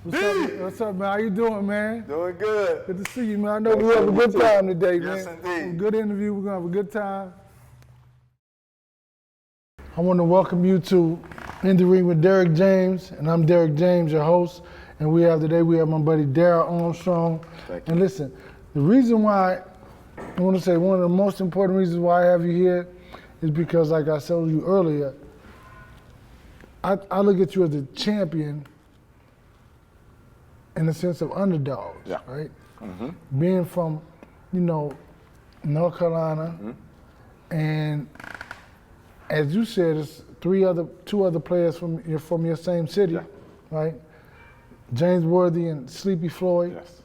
What's up, man? How you doing, man? Doing good. Good to see you, man. I know we have a good time today, man. Yes, indeed. Good interview. We're gonna have a good time. I want to welcome you to In the Ring with Derek James, and I'm Derek James, your host. And we have my buddy Darrell Armstrong. Thank you. And listen, the reason why I want to say one of the most important reasons why I have you here is because, like I told you earlier, I look at you as a champion in the sense of underdogs, Yeah. right? Mm-hmm. Being from, North Carolina, and as you said, it's two other players from your same city, Yeah. right? James Worthy and Sleepy Floyd. Yes.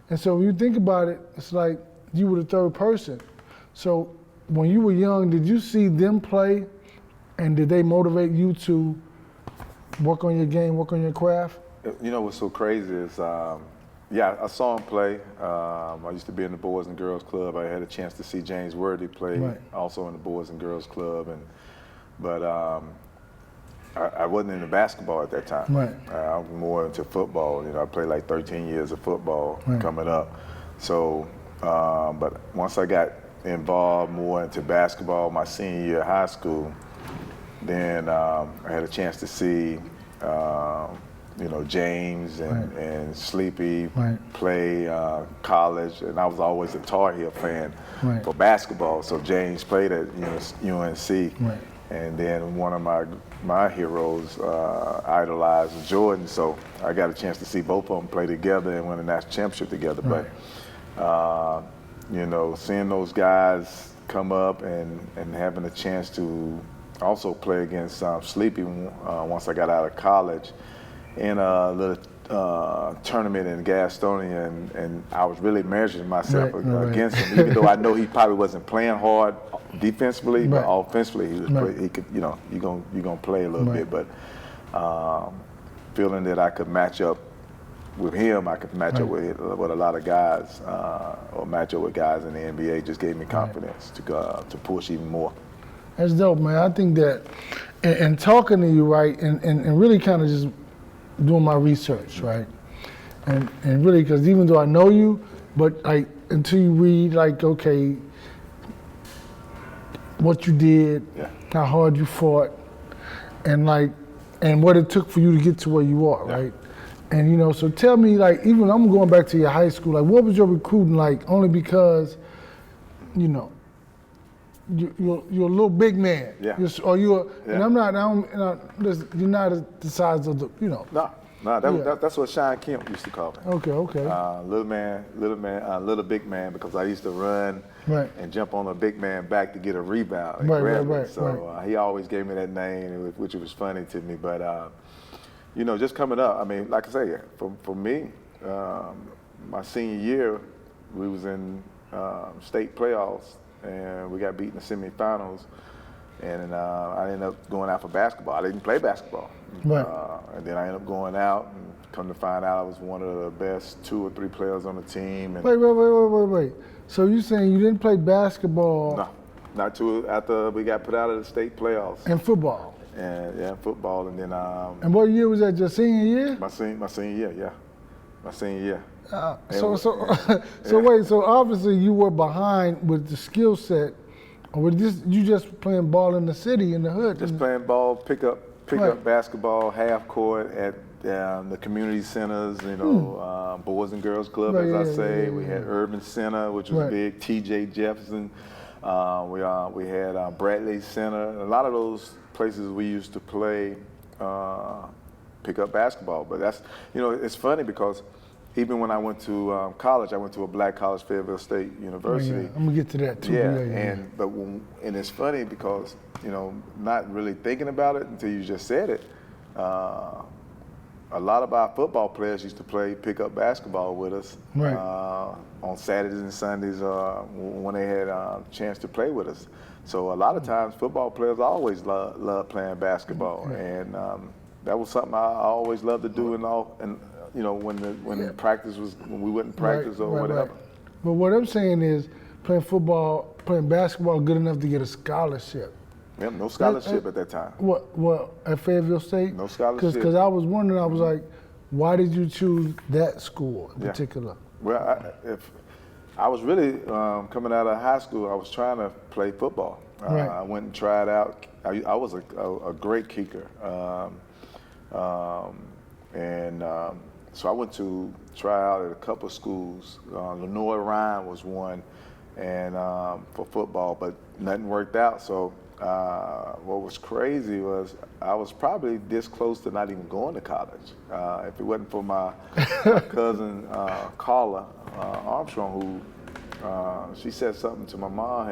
And so when you think about it, it's like you were the third person. So when you were young, did you see them play, and did they motivate you to work on your game, work on your craft? You know what's so crazy is, I saw him play. I used to be in the Boys and Girls Club. I had a chance to see James Worthy play, Right. also in the Boys and Girls Club, but I wasn't into basketball at that time. Right. I was more into football. I played like 13 years of football coming up. So, but once I got involved more into basketball my senior year of high school, then I had a chance to see, James and Sleepy play college, and I was always a Tar Heel fan for basketball. So James played at UNC, and then one of my heroes idolized Jordan. So I got a chance to see both of them play together and win a national championship together. But seeing those guys come up and having a chance to also play against Sleepy once I got out of college in a little tournament in Gastonia, and I was really measuring myself against him, even though I know he probably wasn't playing hard defensively, but offensively he could, you're gonna play a little bit. But feeling that I could match up with him, I could match up with a lot of guys, or match up with guys in the NBA, just gave me confidence to push even more. That's dope, man. I think that, and talking to you, and really kind of just doing my research, right? And really, because even though I know you, but until you read, okay, what you did, how hard you fought, and what it took for you to get to where you are, right? And so tell me, even I'm going back to your high school, what was your recruiting like? Only because, you're a little big man. Yeah. And I'm not. You're not the size of the. No. That's what Sean Kemp used to call me. Okay. Little big man, because I used to run and jump on a big man back to get a rebound. And grab it. So he always gave me that name, which was funny to me. But just coming up, I mean, like I say, for me, my senior year, we was in state playoffs. And we got beat in the semifinals, and I ended up going out for basketball. I didn't play basketball, and then I ended up going out, and come to find out I was one of the best 2 or 3 players on the team. And Wait. So you saying you didn't play basketball? No, not till after we got put out of the state playoffs. And football? And football, and then. And what year was that? Your senior year? My senior year, yeah. My senior year. So obviously you were behind with the skill set, or you just playing ball in the city, in the hood? Just playing ball, pick up basketball, half court at the community centers, Boys and Girls Club, We had Urban Center, which was big, T.J. Jefferson. We had Bradley Center. A lot of those places we used to play, pick up basketball. But that's, it's funny because even when I went to college, I went to a black college, Fayetteville State University. I'm gonna get to that too. And it's funny because not really thinking about it until you just said it. A lot of our football players used to play pickup basketball with us on Saturdays and Sundays when they had a chance to play with us. So a lot of times, football players always love playing basketball, and that was something I always loved to do. When practice was, when we wouldn't practice or whatever. But what I'm saying is, playing basketball good enough to get a scholarship. Yeah, no scholarship at that time. What at Fayetteville State? No scholarship. Because I was wondering, I was like, Why did you choose that school in particular? Well, I was really coming out of high school, I was trying to play football. I went and tried out. I was a great kicker. So I went to try out at a couple of schools. Lenoir Ryan was one, and for football, but nothing worked out. So what was crazy was I was probably this close to not even going to college. If it wasn't for my cousin Carla Armstrong, who she said something to my mom.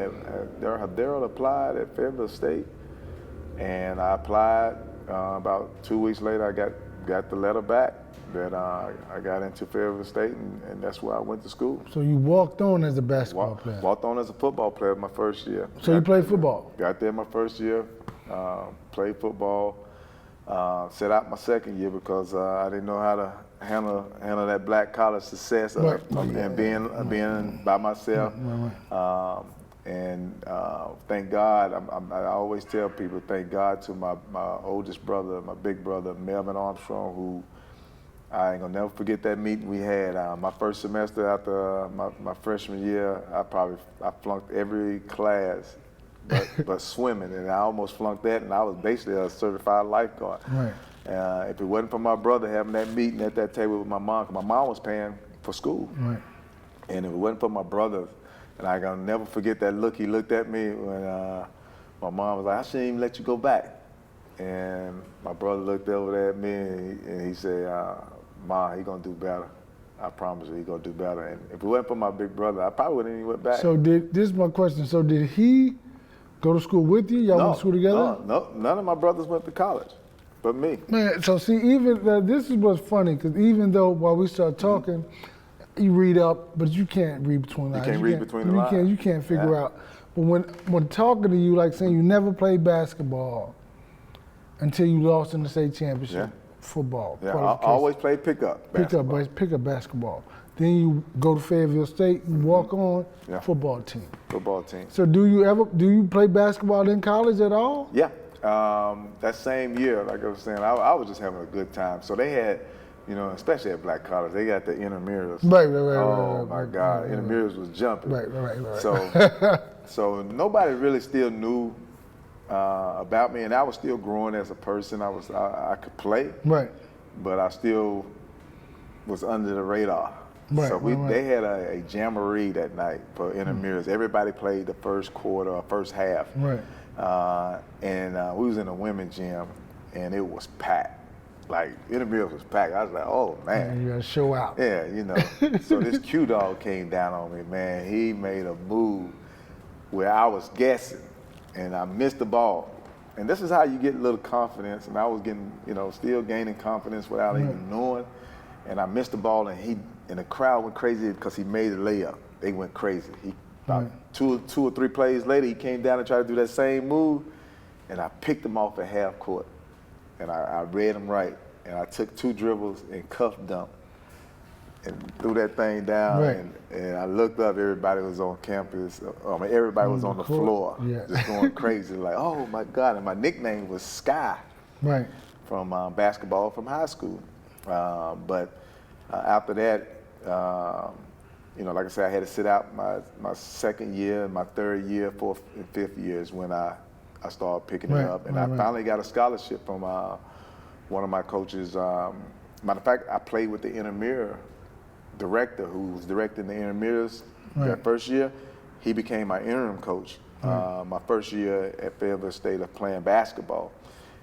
Darrell applied at Fayetteville State, and I applied. About 2 weeks later, I got the letter back that I got into Fayetteville State, and that's where I went to school. So you walked on as a basketball player? Walked on as a football player my first year. So you played football? Got there my first year, played football, set out my second year because I didn't know how to handle that black collar success and being by myself. And thank God, I always tell people, thank God to my oldest brother, my big brother, Melvin Armstrong, who I ain't gonna never forget that meeting we had. My first semester after my freshman year, I flunked every class but swimming, and I almost flunked that, and I was basically a certified lifeguard. If it wasn't for my brother having that meeting at that table with my mom, 'cause my mom was paying for school, and if it wasn't for my brother, and I gonna never forget that look he looked at me when my mom was like, I shouldn't even let you go back. And my brother looked over there at me and he said, Ma, he gonna do better. I promise you, he gonna do better. And if it wasn't for my big brother, I probably wouldn't even went back. So this is my question. So did he go to school with you? Y'all went to school together? No, none of my brothers went to college, but me. Man, so see, even this is what's funny, because even though while we start talking, you read up, but you can't read between lines. You can't read between the lines. You can't figure out. But when talking to you, like saying you never played basketball until you lost in the state championship football. Yeah, I always played pickup basketball. Pickup basketball. Then you go to Fayetteville State, you walk on, football team. Football team. So do you play basketball in college at all? Yeah, that same year, like I was saying, I was just having a good time. So they had, you know, especially at Black College, they got the intramurals. Oh my God, intramurals was jumping. Right. So nobody really still knew about me, and I was still growing as a person. I could play, but I still was under the radar. They had a jamboree that night for intramurals. Everybody played the first quarter or first half. And we was in a women's gym, and it was packed. Like, intramurals was packed. I was like, oh, man. You gotta show out. Yeah, you know. So this Q-Dog came down on me, man. He made a move where I was guessing, and I missed the ball. And this is how you get a little confidence, and I was getting, you know, still gaining confidence without even knowing. And I missed the ball, and the crowd went crazy because he made a layup. They went crazy. About two or three plays later, he came down and tried to do that same move, and I picked him off at half court. And I read him right, and I took 2 dribbles and cuff dumped and threw that thing down. And I looked up, everybody was on campus. Everybody was on the floor, just going crazy, like, oh my God. And my nickname was Sky from basketball from high school. But after that, you know, like I said, I had to sit out my second year, my third year, fourth and fifth years when I started picking it up. And I finally got a scholarship from one of my coaches. Matter of fact, I played with the intramural director who was directing the intramurals that first year. He became my interim coach my first year at Fayetteville State of playing basketball,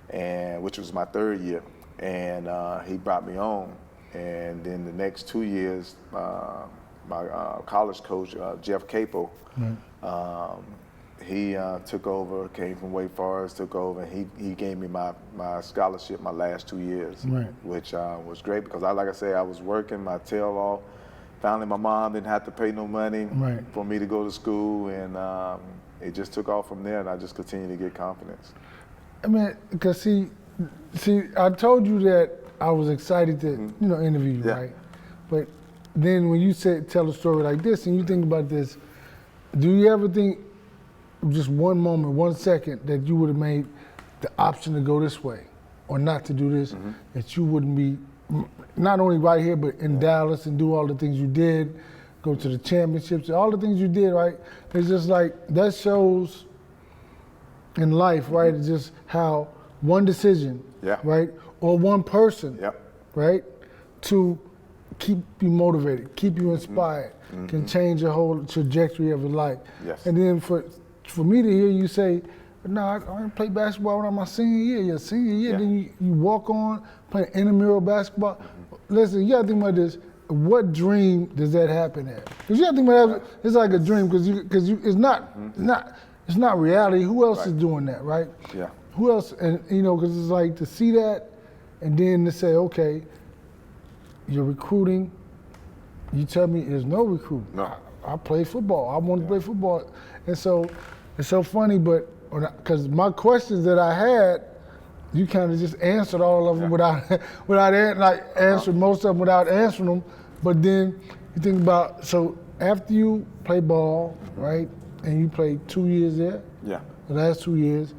and which was my third year. And he brought me on. And then the next 2 years, my college coach, Jeff Capo, he took over, came from Wake Forest, took over, and he gave me my scholarship my last 2 years, which was great because, like I say, I was working my tail off. Finally, my mom didn't have to pay no money for me to go to school, and it just took off from there, and I just continued to get confidence. I mean, because see, I told you that I was excited to, interview you, right? But then when you tell a story like this, and you think about this, do you ever think, just one moment, 1 second, that you would have made the option to go this way or not to do this, that you wouldn't be not only right here, but in Dallas and do all the things you did, go to the championships, all the things you did, right? It's just like, that shows in life, right? It's just how one decision, right? Or one person, right? To keep you motivated, keep you inspired, can change your whole trajectory of your life. And then for me to hear you say, no, I didn't play basketball when I was my senior year. Your senior year, then you walk on, play intramural basketball. Listen, you gotta think about this. What dream does that happen at? Because you gotta think about it, it's like a dream, because it's not reality. Who else is doing that, right? Who else? And because it's like to see that, and then to say, okay, you're recruiting. You tell me there's no recruiting. No. I play football. I want to play football, and so it's so funny, but. Because my questions that I had, you kind of just answered all of them without answering most of them without answering them. But then you think about, so after you play ball, right, and you played 2 years there? The last 2 years.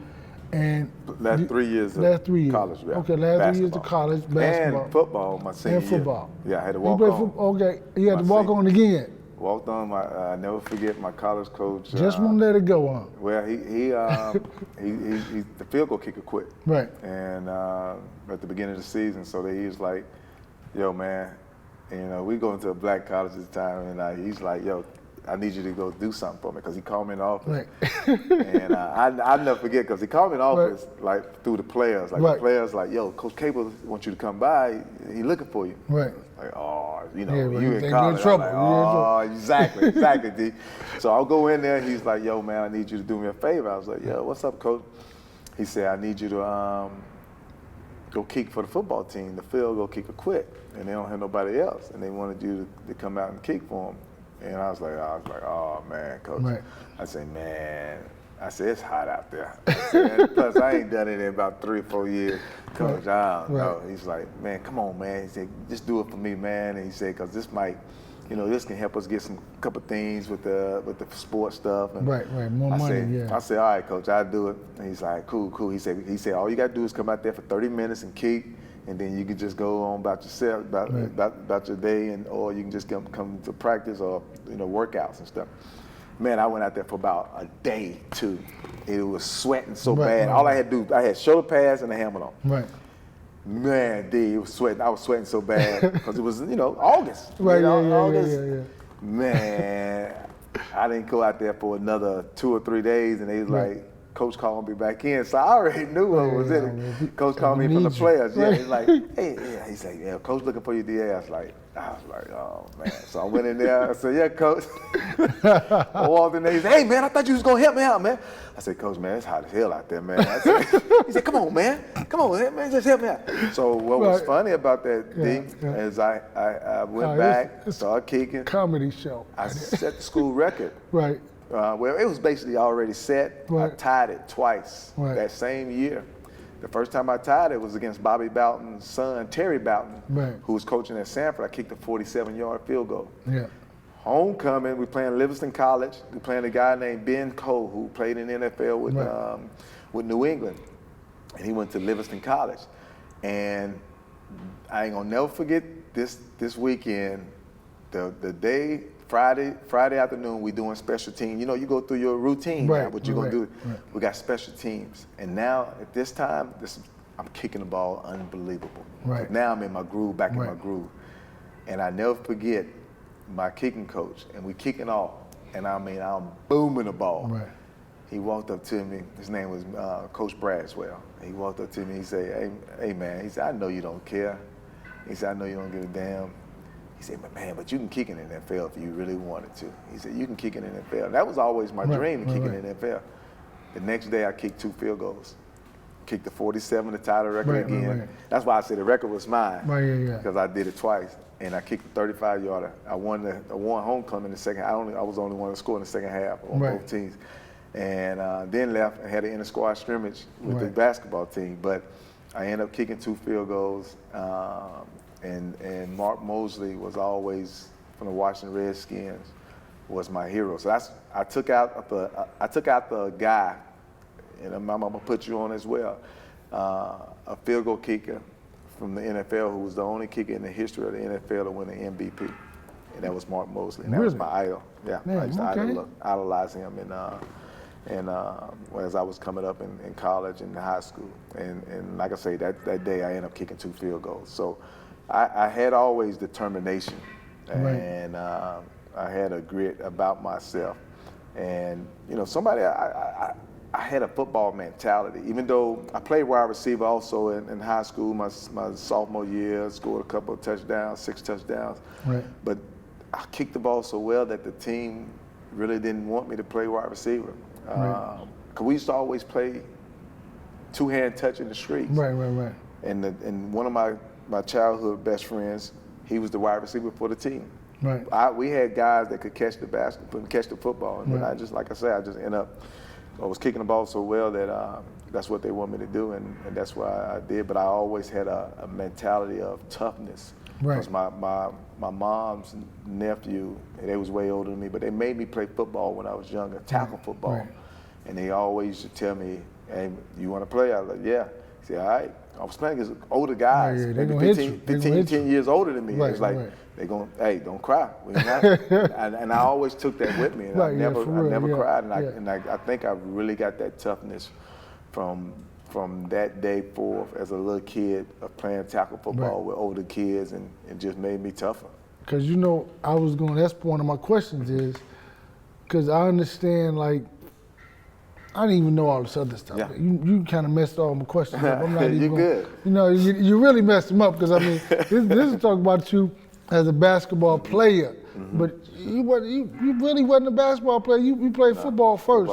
And last 3 years of college, Okay, last 3 years of college, basketball. And football, my senior year. And football. Yeah, I had to walk on. Okay, you had to walk on again. Walked on. I never forget my college coach. Just won't let it go on. Well, he the field goal kicker quit. Right. And at the beginning of the season, so he was like, "Yo, man, we going to a black college this time," and he's like, "Yo, I need you to go do something for me," because he called me in the office. And I'll never forget, because he called me in the office like through the players. Like the players like, "Yo, Coach Cable wants you to come by. He's looking for you." Right. Like, oh, you in college. trouble. Like, oh, exactly, D. So I'll go in there, and he's like, "Yo, man, I need you to do me a favor." I was like, "Yo, what's up, Coach?" He said, "I need you to go kick for the football team. The field goal kicker quit, and they don't have nobody else, and they wanted you to come out and kick for them." And I was like, "Oh man, Coach." Right. I said, "Man," "it's hot out there." I said, plus, I ain't done it in about 3 or 4 years. Coach, I don't know. He's like, "Man, come on, man." He said, "Just do it for me, man." And he said, "Because this might, this can help us get couple things with the sports stuff." And right, more money, I said, "All right, Coach, I'll do it." And he's like, "Cool." He said, "All you got to do is come out there for 30 minutes and kick, and then you can just go on about yourself, about your day, or you can just come to practice or workouts and stuff." Man, I went out there for about a day, too. It was sweating so bad. All I had to do, I had shoulder pads and a helmet on. Right. Man, it was sweating. I was sweating so bad because it was, August. Right, August. Yeah. Man, I didn't go out there for another 2 or 3 days, and they was like, "Coach called me back in," so I already knew what was in it. Coach called me from the players. Yeah, he's like, "Hey," he's like, "Yeah, Coach looking for you, DA." I was like, "Oh man." So I went in there. I said, "Yeah, Coach." I walked in there. He said, "Hey man, I thought you was gonna help me out, man." I said, "Coach, man, it's hot as hell out there, man." He said, "Come on, man, man, just help me out." So what was funny about that, D, is I went back, started kicking. Comedy show. I set the school record. Right. Well, it was basically already set. Right. I tied it twice that same year. The first time I tied it was against Bobby Boughton's son, Terry Boughton, who was coaching at Sanford. I kicked a 47-yard field goal. Yeah. Homecoming, we playing Livingston College. We playing a guy named Ben Cole, who played in the NFL with New England. And he went to Livingston College. And I ain't gonna never forget this weekend, the day, Friday afternoon, we doing special teams. You go through your routine, what you're gonna do. Right. We got special teams, and now at this time, I'm kicking the ball unbelievable. Right. Now I'm in my groove, back in my groove, and I never forget my kicking coach, and we kicking off, and I'm booming the ball. Right. He walked up to me. His name was Coach Bradswell. He walked up to me. He said, "Hey man," he said, "I know you don't care." He said, "I know you don't give a damn." He said, "But you can kick in the NFL if you really wanted to." He said, "You can kick in the NFL." That was always my dream, to kick in the NFL. The next day, I kicked 2 field goals. Kicked the 47 to tie the record again. Right. That's why I said the record was mine. Because I did it twice. And I kicked the 35-yarder. I won homecoming in the second. I was the only one to score in the second half on both teams. And then left and had an inter-squad scrimmage with the basketball team. But I ended up kicking 2 field goals. And Mark Mosley was always, from the Washington Redskins, was my hero. So I took out the guy, and I'm gonna put you on as well, a field goal kicker from the NFL who was the only kicker in the history of the NFL to win an MVP, and that was Mark Mosley. And that was my idol. Yeah, I used to idolize him, and as I was coming up in college and high school, and like I say, that day I ended up kicking 2 field goals. So I had always determination, and I had a grit about myself, and I had a football mentality. Even though I played wide receiver also in high school, my sophomore year, scored a couple of touchdowns, 6 touchdowns. Right. But I kicked the ball so well that the team really didn't want me to play wide receiver. Because we used to always play 2-hand touch in the streets. Right. And one of my childhood best friends, he was the wide receiver for the team. Right. We had guys that could catch the basketball and catch the football. And I just, like I said, I just end up, I was kicking the ball so well that that's what they want me to do, and that's why I did. But I always had a mentality of toughness. Because my mom's nephew, they was way older than me, but they made me play football when I was younger, tackle football. Right. And they always used to tell me, hey, you want to play? I was like, yeah. He said, all right. I was playing against older guys, maybe 10 years older than me. It was like, they going, hey, don't cry. And I always took that with me. And I never cried. And I think I really got that toughness from that day forth as a little kid of playing tackle football with older kids, and it just made me tougher. Because, that's one of my questions is, because I understand, like, I didn't even know all this other stuff. Yeah. You kind of messed all my questions up. I'm not even You're good. You really messed them up, because, I mean, this is talking about you as a basketball player. But you really wasn't a basketball player. You played football first.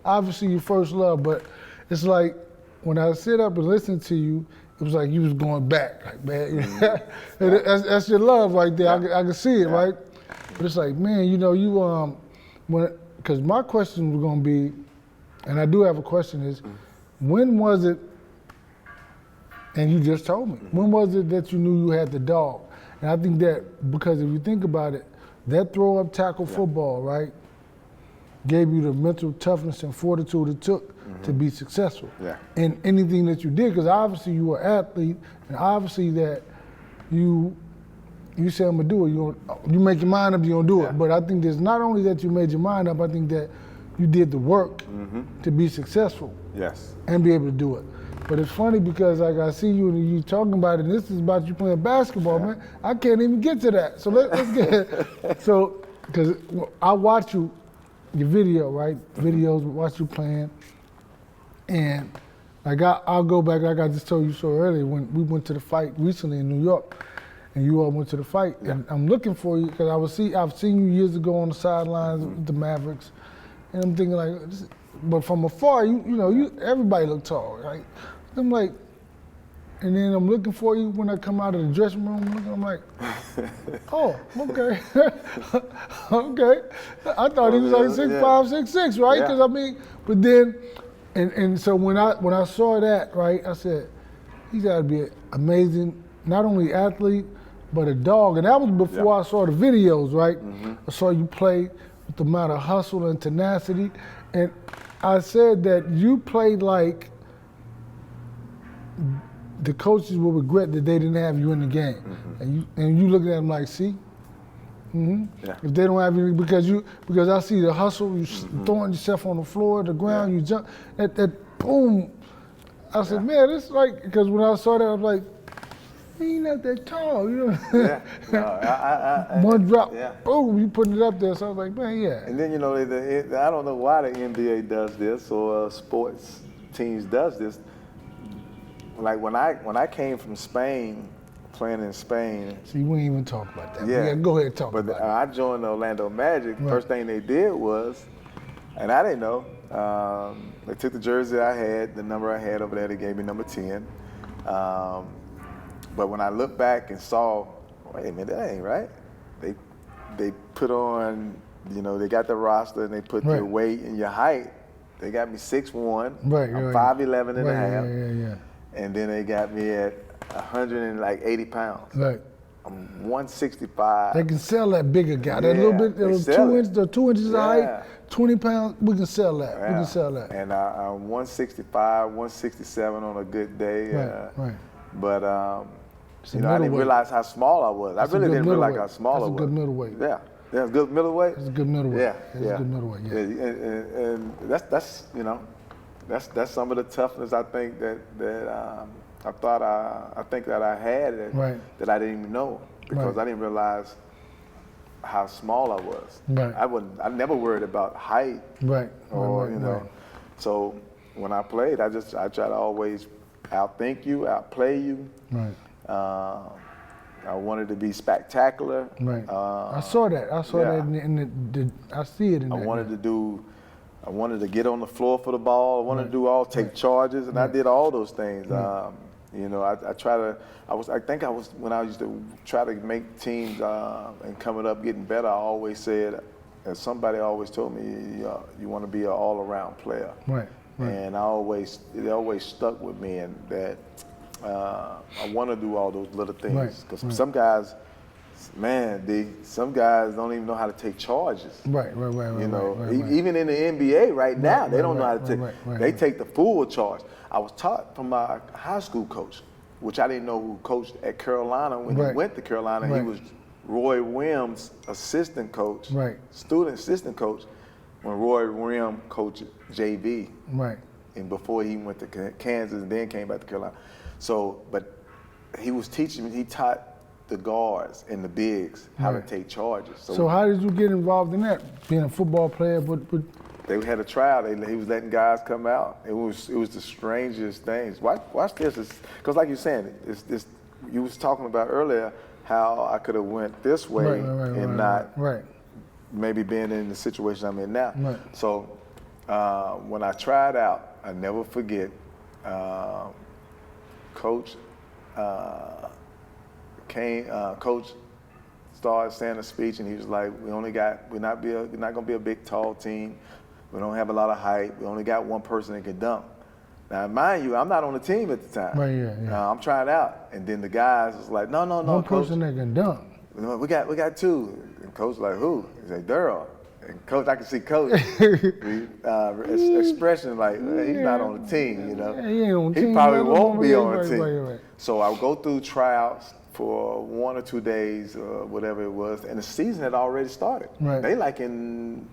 Obviously, your first love, but it's like, when I sit up and listen to you, it was like you was going back, like, man, that's your love right there. I can see it, right? But it's like, man, because my question was gonna be, and I do have a question, is when was it, and you just told me, when was it that you knew you had the dog? And I think that, because if you think about it, that throw-up tackle football, right, gave you the mental toughness and fortitude it took to be successful in anything that you did. Because obviously you were an athlete, and obviously that you said, I'm gonna do it. You make your mind up, you're gonna do it. But I think there's not only that you made your mind up, I think that you did the work to be successful and be able to do it. But it's funny because, like, I see you and you talking about it, and this is about you playing basketball, man. I can't even get to that. So let's get so, because I watch your video, right? Videos, watch you playing. And like I'll go back, like I just told you so earlier, when we went to the fight recently in New York, and you all went to the fight, and I'm looking for you, because I've seen you years ago on the sidelines with the Mavericks, and I'm thinking, like, but from afar, everybody look tall, right? I'm like, and then I'm looking for you when I come out of the dressing room, I'm like, oh, okay. Okay. I thought he was like 6'5", 6'6", right? Because I mean, but then, and so when I saw that, right, I said, he's got to be an amazing, not only athlete, but a dog. And that was before I saw the videos, right? I saw you play with the amount of hustle and tenacity. And I said that you played like the coaches will regret that they didn't have you in the game. And you look at them like, see? If they don't have you, because I see the hustle, you throwing yourself on the floor, the ground, you jump, that boom. I said, man, it's like, because when I saw that, I was like, he ain't not that tall, One drop, boom, you putting it up there. So I was like, man, And then, I don't know why the NBA does this or sports teams does this. Like when I came from Spain, playing in Spain. See, we ain't even talk about that. Yeah, go ahead and talk about it. I joined the Orlando Magic. First thing they did was, and I didn't know, they took the jersey I had, the number I had over there, they gave me number 10. But when I looked back and saw, wait a minute, that ain't right. They put on, they got the roster and they put your weight and your height. They got me 6'1". I'm 5'11" and a half. And then they got me at 180 pounds. Right. I'm 165. They can sell that bigger guy. That little bit, the 2 inches of height, 20 pounds, we can sell that. We can sell that. And I'm 165, 167 on a good day. Right. But You know, I didn't realize how small I was. I really didn't realize how small I was. That's a good middleweight. Yeah. That's a good middleweight? That's a good middleweight. Yeah. That's a good middleweight, yeah. And that's you know, that's some of the toughness I think that I think that I had that I didn't even know, because I didn't realize how small I was. Right. I never worried about height. Right. Or, you know. So when I played, I try to always outthink you, outplay you. Right. I wanted to be spectacular. Right. I saw that. I saw that I see it in I wanted to get on the floor for the ball. I wanted to take charges, and I did all those things. You know, when I used to try to make teams and coming up, getting better, I always said, and somebody always told me, you want to be an all-around player. Right. And it always stuck with me, and that I want to do all those little things, because some guys, some guys don't even know how to take charges. Right. You know, even in the NBA now, they don't know how to take. They take the full charge. I was taught from my high school coach, which I didn't know who coached at Carolina when he went to Carolina. He was Roy Williams' assistant coach, student assistant coach, when Roy Williams coached JV. Right. And before he went to Kansas and then came back to Carolina. So, but he was teaching me, he taught the guards and the bigs how to take charges. So how did you get involved in that? Being a football player, but they had a trial. He was letting guys come out. It was the strangest things. Watch this, because like you're saying, you was talking about earlier how I could have went this way and not maybe being in the situation I'm in now. Right. So when I tried out, I never forget. Coach Coach started saying a speech, and he was like, we're not gonna be a big tall team. We don't have a lot of height. We only got one person that can dunk. Now, mind you, I'm not on the team at the time. I'm trying out, and then the guys was like, no, one Coach. person that can dunk. We got two. And Coach was like, who? He said, Darrell. And Coach, I can see Coach expression like, he's not on the team, you know. He ain't on the team. He probably won't be on the team. So I'll go through tryouts for 1 or 2 days, whatever it was, and the season had already started. They like in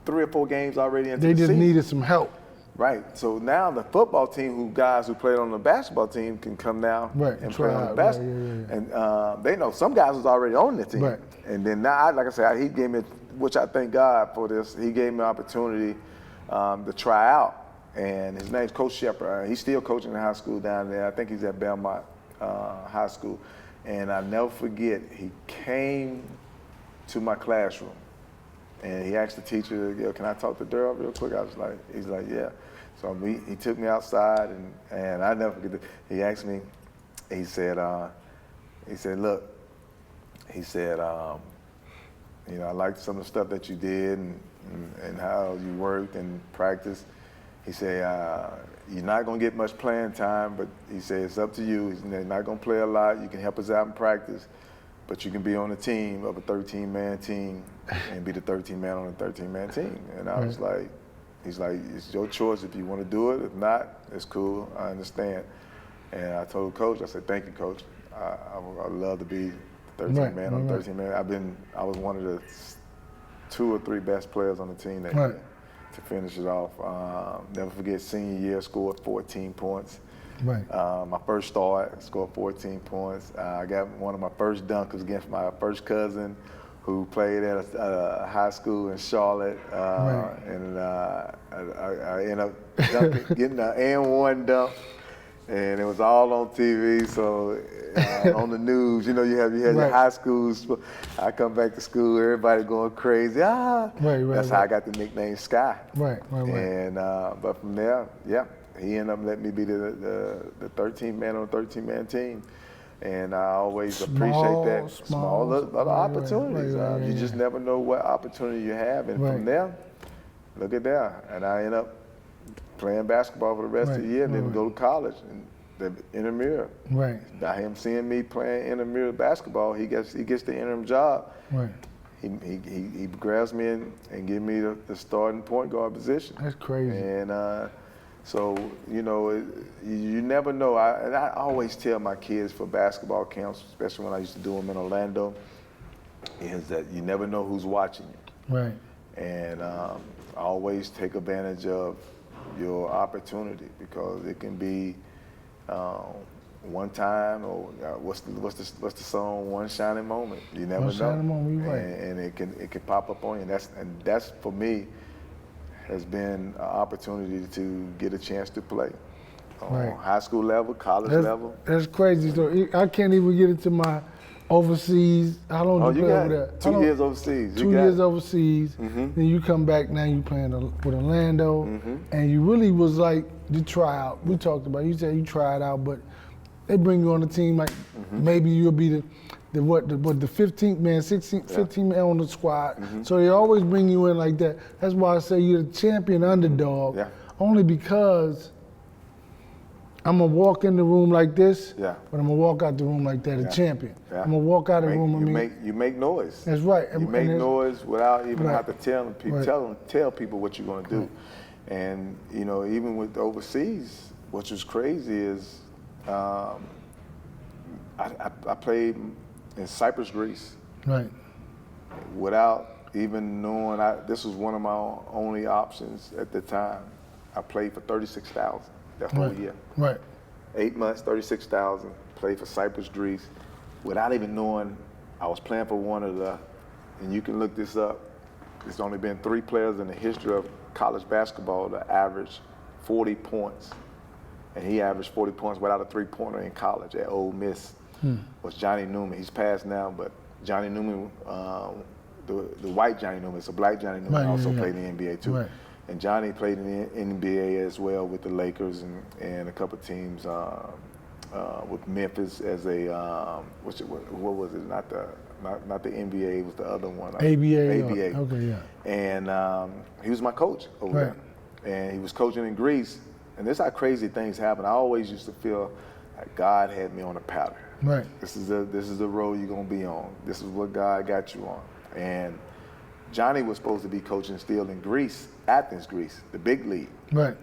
3 or 4 games already into the season. They just needed some help. Right. So now the football team, guys who played on the basketball team, can come now and play on the basketball. And they know some guys was already on the team. And then now, like I said, he gave me, which I thank God for this, he gave me an opportunity to try out. And his name's Coach Shepard. He's still coaching in high school down there. I think he's at Belmont High School. And I'll never forget, he came to my classroom. And he asked the teacher, can I talk to Darrell real quick? He's like, yeah. So he took me outside, and I never forget. He asked me, he said, look, he said, you know, I liked some of the stuff that you did and how you worked and practiced. He said, you're not going to get much playing time, but he said, it's up to you. You're not going to play a lot. You can help us out in practice, but you can be on the team of a 13-man team and be the 13th man on a 13-man team. And I was like, he's like, it's your choice if you want to do it. If not, it's cool. I understand. And I told Coach, I said, thank you, Coach. I love to be 13 man on 13 man. I was one of the 2 or 3 best players on the team that year to finish it off. Never forget, senior year, scored 14 points. My first start, scored 14 points. I got one of my first dunkers against my first cousin, who played at a high school in Charlotte, and I ended up getting an and-1 dunk. And it was all on TV, so on the news, you know, you have your high schools. I come back to school, everybody going crazy. That's how I got the nickname Sky. And but from there, he ended up letting me be the 13th man on a 13-man team. And I always appreciate that. Small little opportunities. You just never know what opportunity you have. And from there, look at that. And I end up playing basketball for the rest of the year, and then go to college and the intramural. By him seeing me playing intramural basketball, he gets the interim job. He grabs me and gives me the starting point guard position. That's crazy. And So, you know, you never know. And I always tell my kids for basketball camps, especially when I used to do them in Orlando, is that you never know who's watching you. Right. And always take advantage of your opportunity, because it can be one time, or what's the song? One shining moment. You never know. One shining moment, you're right. And it can pop up on you. And that's for me has been an opportunity to get a chance to play on high school level, college level. That's crazy. So I can't even get into my overseas. How long did you play over there? 2 years overseas. 2 years overseas. Mm-hmm. Then you come back. Now you playing with Orlando, and you really was like you try out. We talked about it. You said you tried out, but they bring you on the team like maybe you'll be the 15th man, 16th, 15th man on the squad. So they always bring you in like that. That's why I say you're the champion underdog. Only because I'm gonna walk in the room like this, but I'm gonna walk out the room like that, a champion. I'm gonna walk out of the room. You make noise. That's right. You make noise without even have to tell people. Tell people what you're gonna do. And you know, even with overseas, which was crazy is, I played in Cyprus, Greece. Right. Without even knowing, this was one of my only options at the time. I played for $36,000 that whole year. Right. 8 months, $36,000. Played for Cyprus, Greece, without even knowing I was playing for one of the. And you can look this up. There's only been 3 players in the history of college basketball to average 40 points, and he averaged 40 points without a three-pointer in college at Ole Miss. Was Johnny Newman. He's passed now, but Johnny Newman, the white Johnny Newman, it's a black Johnny Newman, also played in the NBA too. Right. And Johnny played in the NBA as well with the Lakers and a couple of teams with Memphis as a what was it? Not the NBA, it was the other one. ABA. Okay, yeah. And he was my coach over there, and he was coaching in Greece. And this is how crazy things happen. I always used to feel like God had me on a pattern. Right. This is the road you're gonna be on. This is what God got you on. And Johnny was supposed to be coaching still in Greece, Athens, Greece, the big league. Right.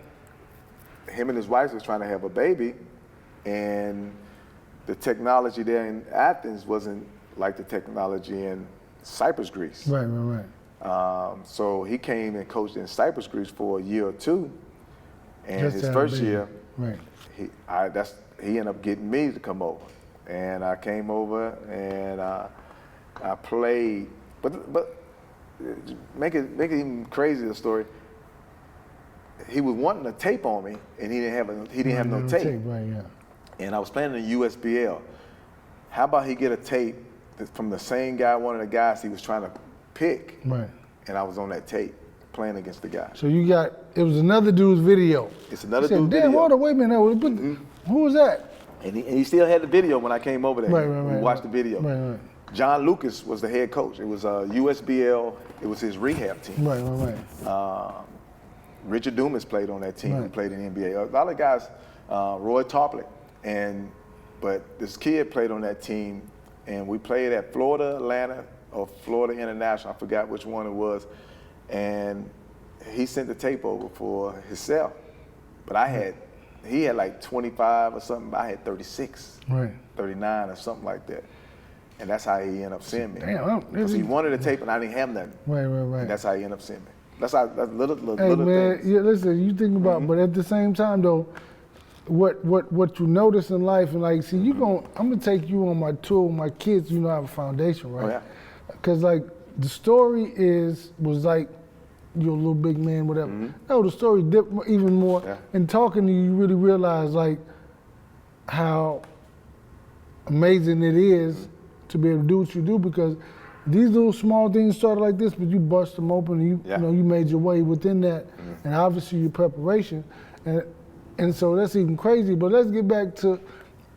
Him and his wife was trying to have a baby, and the technology there in Athens wasn't like the technology in Cyprus, Greece. Right. So he came and coached in Cyprus, Greece for a year or two, and his first year, he ended up getting me to come over. And I came over and I played, but make it even crazier the story. He was wanting a tape on me, and he didn't have no tape. Right, yeah. And I was playing in the USBL. How about he get a tape from the same guy, one of the guys he was trying to pick, and I was on that tape playing against the guy. So it was another dude's video. It's another dude's video. Damn, hold on, wait a minute. Who was that? And he still had the video when I came over there. We watched the video. Right. John Lucas was the head coach. It was USBL. It was his rehab team. Right. Richard Dumas played on that team. He played in the NBA. A lot of guys, Roy Tarplett, but this kid played on that team, and we played at Florida Atlanta or Florida International. I forgot which one it was, and he sent the tape over for himself, but he had like 25 or something. I had 36, 39 or something like that. And that's how he ended up seeing me. Damn, because he wanted a tape and I didn't have nothing. Right. And that's how he ended up seeing me. That's little things. Yeah, listen, you think about, but at the same time though, what you notice in life, and like, see, I'm gonna take you on my tour with my kids. You know, I have a foundation, right? Oh, yeah. Because like the story was like, you're a little big man, whatever. No, the story dipped even more. Yeah. And talking to you, you really realize like how amazing it is to be able to do what you do, because these little small things started like this, but you bust them open and you made your way within that, and obviously your preparation, and so that's even crazy. But let's get back to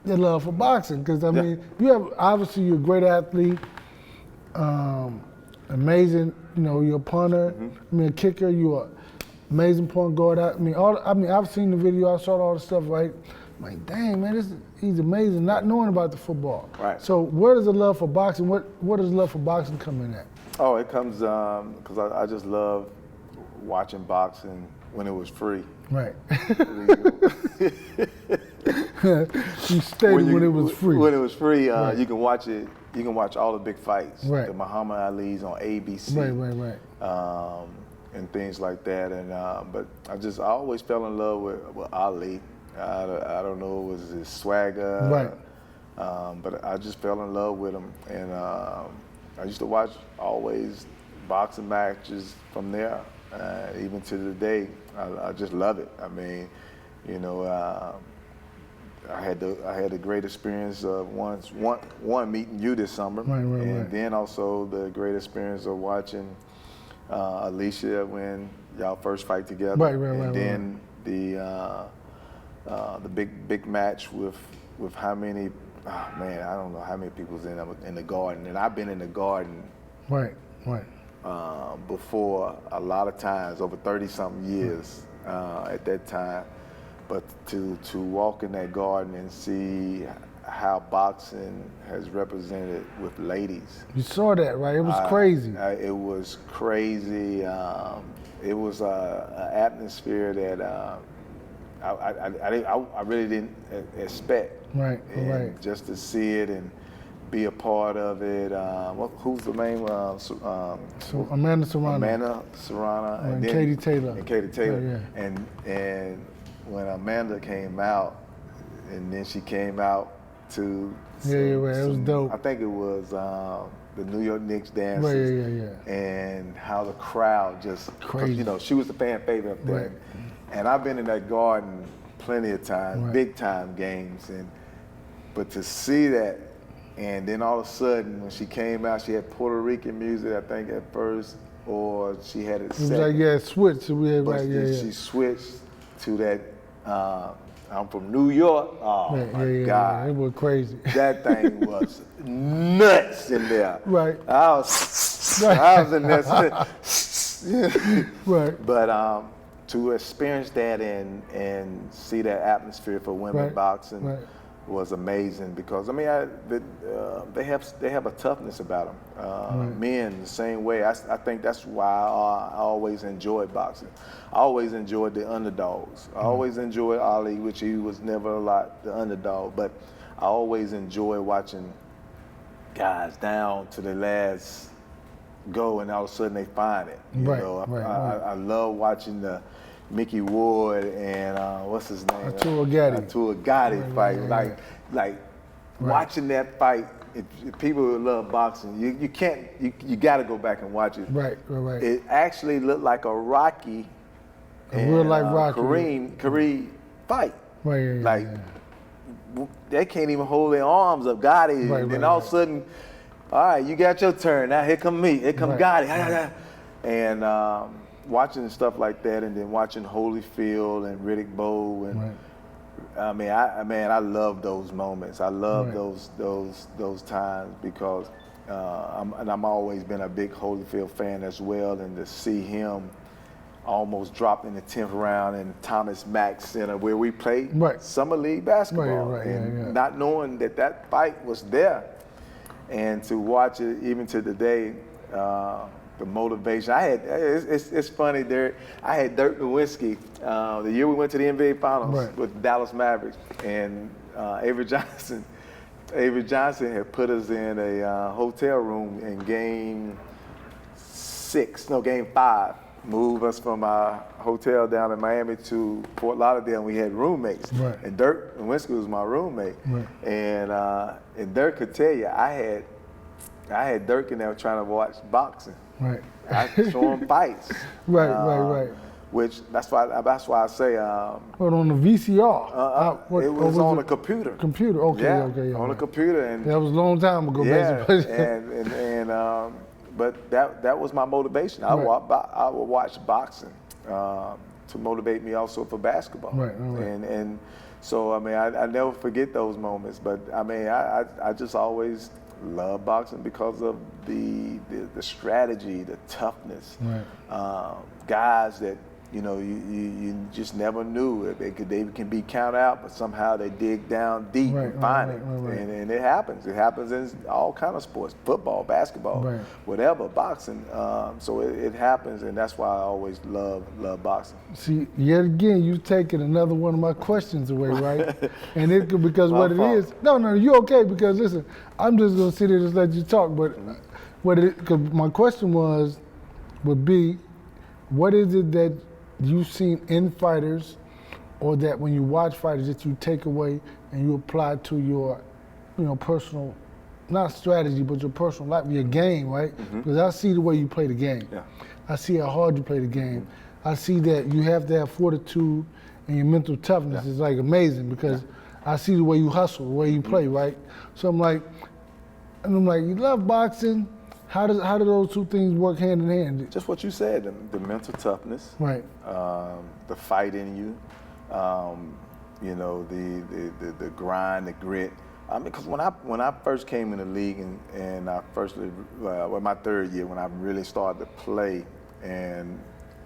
the love for boxing, because I mean, you're a great athlete, amazing. You're a punter. I mean, a kicker. You're an amazing point guard. I've seen the video. I saw all the stuff. Right. I'm like, dang man, he's amazing. Not knowing about the football. Right. So where does the love for boxing? What does love for boxing come in at? Oh, it comes because I just love watching boxing when it was free. Right. You stated when it was free. When it was free, Right. you can watch it. You can watch all the big fights. Right. The Muhammad Ali's on ABC. Right. And things like that. And but I always fell in love with Ali. I don't know, it was his swagger. Right. But I just fell in love with him, and I used to watch always boxing matches from there. Even to the day, I just love it. I mean, you know, I had the great experience of one meeting you this summer, and then also the great experience of watching Alicia when y'all first fight together, and then the big match with how many. Oh man, I don't know how many people's in the Garden, and I've been in the Garden. Right. Before a lot of times, over 30-something years at that time. But to walk in that Garden and see how boxing has represented with ladies. You saw that, right? It was crazy. It was crazy. It was an atmosphere that I really didn't expect. Right. Just to see it and be a part of it. Who's the name? So Amanda Serrano. And Katie Taylor. And when Amanda came out, and then she came out to it was dope. I think it was the New York Knicks dances. And how the crowd just crazy. You know, she was the fan favorite up there. And I've been in that Garden plenty of times, big time games, but to see that, and then all of a sudden when she came out, she had Puerto Rican music, I think at first, or she had it was like switch. So she switched to that. I'm from New York. Oh my God, it was crazy. That thing was nuts in there. Right. I was in there. Right. But to experience that and see that atmosphere for women boxing was amazing, because I mean they have a toughness about them. Men the same way. I think that's why I always enjoyed boxing. I always enjoyed the underdogs. I always enjoyed Ali, which he was never the underdog, but I always enjoy watching guys down to the last go, and all of a sudden they find it. You know, I love watching the Mickey Ward and what's his name? Arturo Gatti fight. Like watching that fight. If people who love boxing, you can't. You got to go back and watch it. Right. It actually looked like a Rocky, real life Rocky, Kareem fight. Like they can't even hold their arms up. Gotti, and then all of a sudden, all right, you got your turn. Now here come me. Here come Gotti. And watching stuff like that, and then watching Holyfield and Riddick Bowe, and I mean, I love those moments. I love those times, because I'm always been a big Holyfield fan as well, and to see him almost drop in the 10th round in Thomas Mack Center where we played summer league basketball, and not knowing that fight was there, and to watch it even to the day. The motivation it's funny, Derek. I had Dirk Nowitzki the year we went to the NBA Finals with Dallas Mavericks, and Avery Johnson had put us in a hotel room in game 5. Moved us from our hotel down in Miami to Fort Lauderdale, and we had roommates. And Dirk Nowitzki was my roommate, and Dirk could tell you I had Dirk in there trying to watch boxing. I show him fights. Which that's why I say. But on the VCR. It was on a computer. Okay. On a computer, and that was a long time ago. But that was my motivation. I would watch boxing to motivate me also for basketball. And so I mean I never forget those moments. But I mean I just always love boxing because of the strategy, the toughness, guys that you know, you just never knew. They can be count out, but somehow they dig down deep and find it. And it happens. It happens in all kind of sports, football, basketball, whatever, boxing. So it happens, and that's why I always love boxing. See, yet again, you've taken another one of my questions away, right? And it because what it is. No, you're okay, because listen, I'm just gonna sit here and just let you talk. But because my question would be, what is it that you've seen in fighters, or that when you watch fighters that you take away and you apply to your, you know, personal, not strategy, but your personal life, your game, right? Because I see the way you play the game. Yeah. I see how hard you play the game. I see that you have to have fortitude and your mental toughness is like amazing, because I see the way you hustle, the way you play, right? So I'm like, you love boxing. How do those two things work hand in hand? Just what you said, the mental toughness, right? The fight in you, you know, the grind, the grit. I mean, because when I first came in the league and I first, my third year when I really started to play, and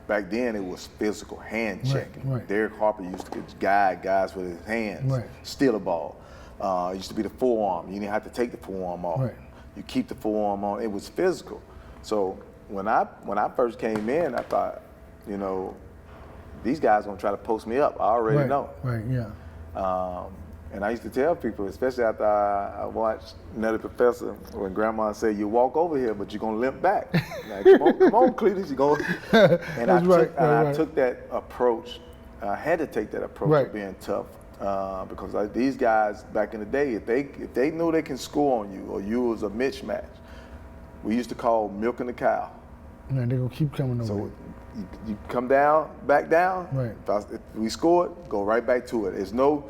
back then it was physical hand checking. Right. Derek Harper used to guide guys with his hands, steal a ball. It used to be the forearm. You didn't have to take the forearm off. Right. You keep the forearm on. It was physical. So when I first came in, I thought, you know, these guys gonna try to post me up. I already know. Right. Yeah. And I used to tell people, especially after I watched Nutty Professor, when Grandma said, "You walk over here, but you're gonna limp back." Like, come on, Cletus, you going. And I took that approach. I had to take that approach of being tough. Because these guys back in the day, if they knew they can score on you or you was a mismatch, we used to call milking the cow. And they're gonna keep coming over. So you come down, back down. Right. If we scored, go right back to it. It's no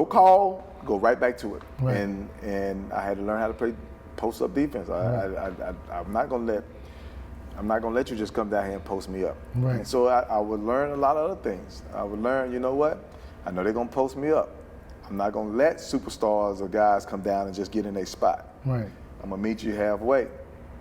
call, go right back to it. Right. And I had to learn how to play post-up defense. I'm not gonna let you just come down here and post me up. Right. And so I would learn a lot of other things. I would learn, you know what? I know they're gonna post me up. I'm not gonna let superstars or guys come down and just get in their spot. Right. I'm gonna meet you halfway.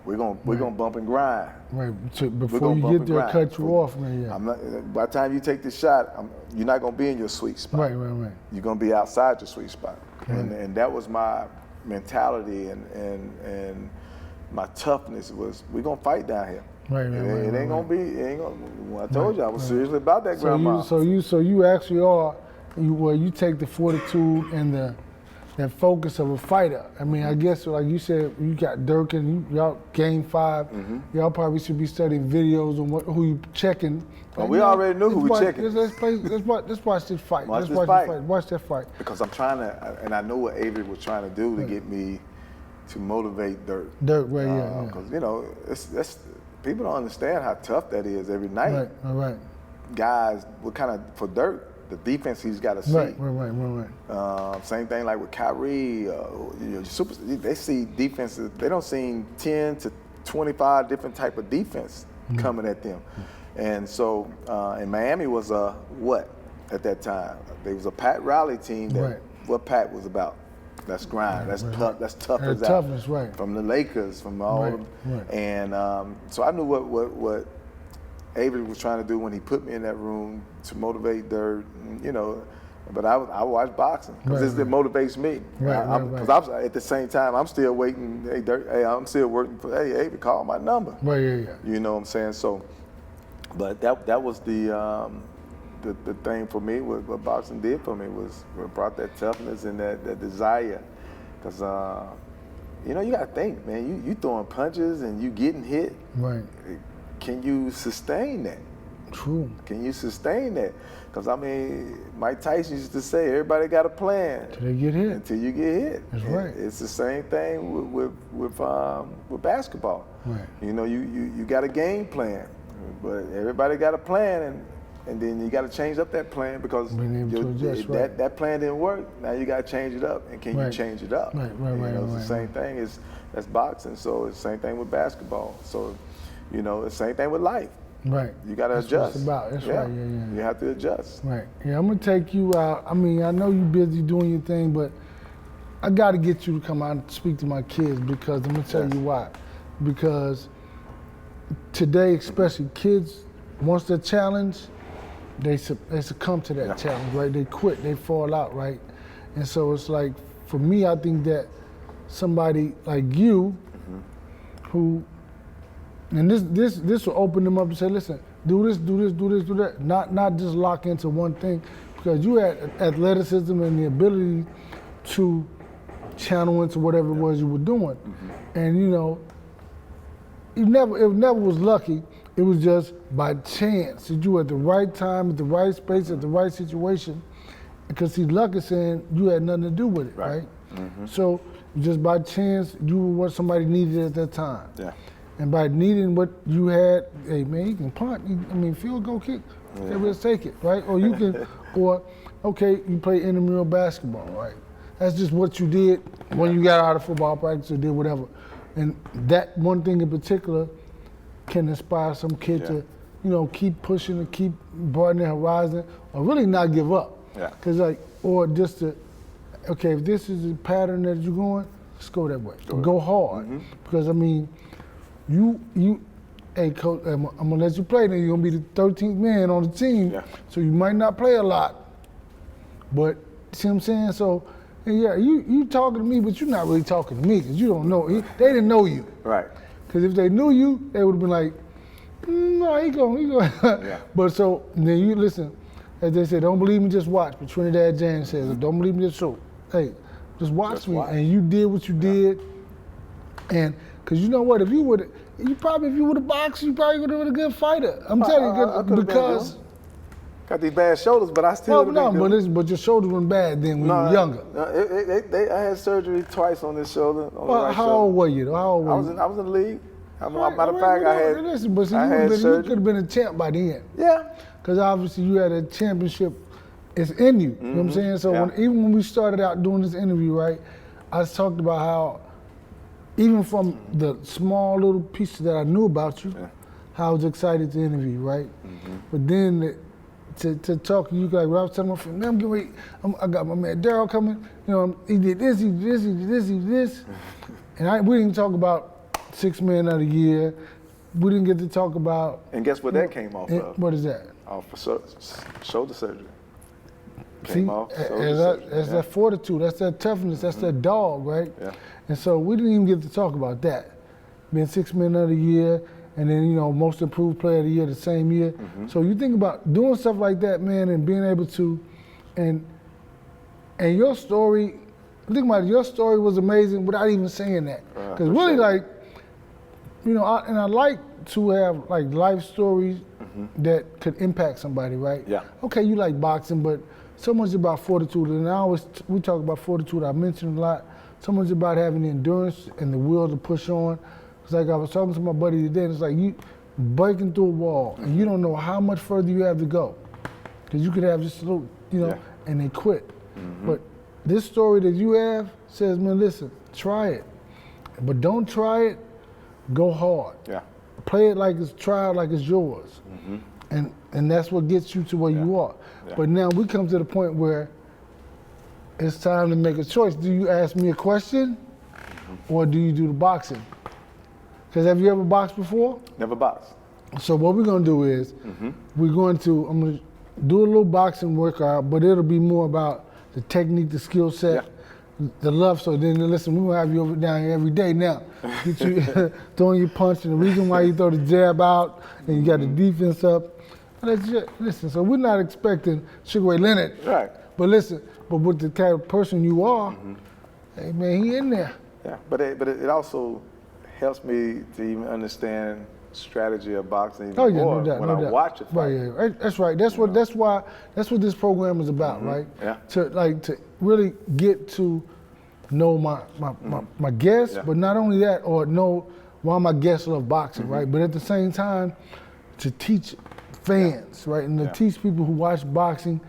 We're gonna bump and grind. Right. So before you get there, cut you off, man. Yeah. I'm not, by the time you take the shot, you're not gonna be in your sweet spot. Right. You're gonna be outside your sweet spot. And that was my mentality and my toughness was, we're gonna fight down here. It ain't gonna. I told you I was seriously about that, Grandma. So you actually are. You take the fortitude and that focus of a fighter. I mean, I guess like you said, you got Dirk and y'all game 5. Y'all probably should be studying videos on who you checking. Well, we already knew who we checking. Let's watch this fight. Watch that fight. Because I'm trying to, and I know what Avery was trying to do to get me to motivate Dirk. Because you know, it's people don't understand how tough that is every night. Right. Guys, for Dirk, the defense he's got to see. Right. Same thing like with Kyrie. They see defenses. They don't see 10 to 25 different type of defense coming at them. And so, and Miami was what at that time? There was a Pat Riley team that what Pat was about. That's grind. That's tough. That's toughness, right? From the Lakers, from all of them. And so I knew what Avery was trying to do when he put me in that room to motivate Dirk, you know. But I watch boxing because it motivates me. Because at the same time, I'm still waiting. Hey, Dirk, I'm still working for. Hey, Avery, call my number. Yeah. You know what I'm saying? So, but that was the thing for me. What boxing did for me was it brought that toughness and that desire. Because you know, you got to think, man. You throwing punches and you getting hit. Right. Can you sustain that? True. Can you sustain that? Because I mean, Mike Tyson used to say, everybody got a plan. Until they get hit. Until you get hit. That's right. It's the same thing with basketball. Right. You know, you got a game plan, but everybody got a plan, and then you got to change up that plan because that plan didn't work. Now you got to change it up, and can you change it up? Right. It's the same thing. That's boxing. So it's the same thing with basketball. So, you know, it's the same thing with life. Right. You got to adjust. What it's about. That's right. Yeah. You have to adjust. Right. Yeah, I'm going to take you out. I mean, I know you're busy doing your thing, but I got to get you to come out and speak to my kids because I'm going to tell you why. Because today, especially kids, once they're challenged, they succumb to that challenge, right? They quit, they fall out, right? And so it's like, for me, I think that somebody like you, who, and this will open them up to say, listen, do this, do this, do this, do that. Not just lock into one thing, because you had athleticism and the ability to channel into whatever it was you were doing. And you know, it never was lucky. It was just by chance that you were at the right time, at the right space, at the right situation. Because see, luck is saying you had nothing to do with it, right? So just by chance, you were what somebody needed at that time. Yeah. And by needing what you had, hey man, you can punt. I mean, field goal kick. Okay, let's take it, right? Or you can, or okay, you play intramural basketball, right? That's just what you did when you got out of football practice or did whatever. And that one thing in particular can inspire some kid to, you know, keep pushing and keep broadening their horizon, or really not give up. Yeah. Cause like, or just to, okay, if this is the pattern that you're going, let's go that way. Go hard. Because I mean, hey coach, I'm gonna let you play, then you're gonna be the 13th man on the team. Yeah. So you might not play a lot. But see what I'm saying? So yeah, you talking to me, but you're not really talking to me, because you don't know. They didn't know you. Right. Because if they knew you, they would have been like, no, he going. Yeah. But so then you listen, as they say, don't believe me, just watch. But Trinidad James says, don't believe me, just show. Hey, just watch me. And you did what you did. And because you know what, if you would have boxed, you probably would have been a good fighter. I'm telling you, because got these bad shoulders, but I still. But your shoulders weren't bad then when you were younger. I had surgery twice on this shoulder. On the right how shoulder. Old were you? How old were you? I was in the league. Matter of fact, I had. Listen, but see, you could have been a champ by then. Yeah. Because obviously you had a championship. It's in you. You know what I'm saying? So even when we started out doing this interview, right, I talked about how, even from the small little pieces that I knew about you, how I was excited to interview, right? But then to talk to you, like when I was telling my friend, man, I'm getting ready, I got my man Darrell coming, you know, he did this, he did this, he did this, he did this. And we didn't talk about 6 Man of the Year. We didn't get to talk about. And guess what that came off of? What is that? Off of shoulder surgery. Came off that's that fortitude, that's that toughness, that's that dog, right? Yeah. And so we didn't even get to talk about that. Being 6 Man of the Year, and then, you know, most improved player of the year the same year. So you think about doing stuff like that, man, and being able to, and your story, think about it, your story was amazing without even saying that. Because really, like, you know, I like to have like life stories that could impact somebody, right? Yeah. Okay, you like boxing, but so much about fortitude, and we talk about fortitude, I mentioned a lot, so much about having the endurance and the will to push on. It's like I was talking to my buddy today, and it's like you breaking through a wall, and you don't know how much further you have to go. Because you could have just a little, you know, and they quit. But this story that you have says, man, listen, try it. But don't try it, go hard. Yeah. Play it like try it like it's yours. And that's what gets you to where you are. Yeah. But now we come to the point where it's time to make a choice. Do you ask me a question or do you do the boxing? Because have you ever boxed before? Never boxed. So what we're gonna do is I'm gonna do a little boxing workout, but it'll be more about the technique, the skill set, the love. So then listen, we're gonna have you over down here every day now. Get you throwing your punch, and the reason why you throw the jab out and you got the defense up. Listen, so we're not expecting Sugar Ray Leonard. Right. But listen, but with the type of person you are, hey man, he in there. Yeah, but it also helps me to even understand strategy of boxing even more no doubt, when I watch it fight. Right. That's right. That's what this program is about, right? Yeah. To really get to know my guests, but not only that, or know why my guests love boxing, right? But at the same time, to teach fans, right? And to teach people who watch boxing,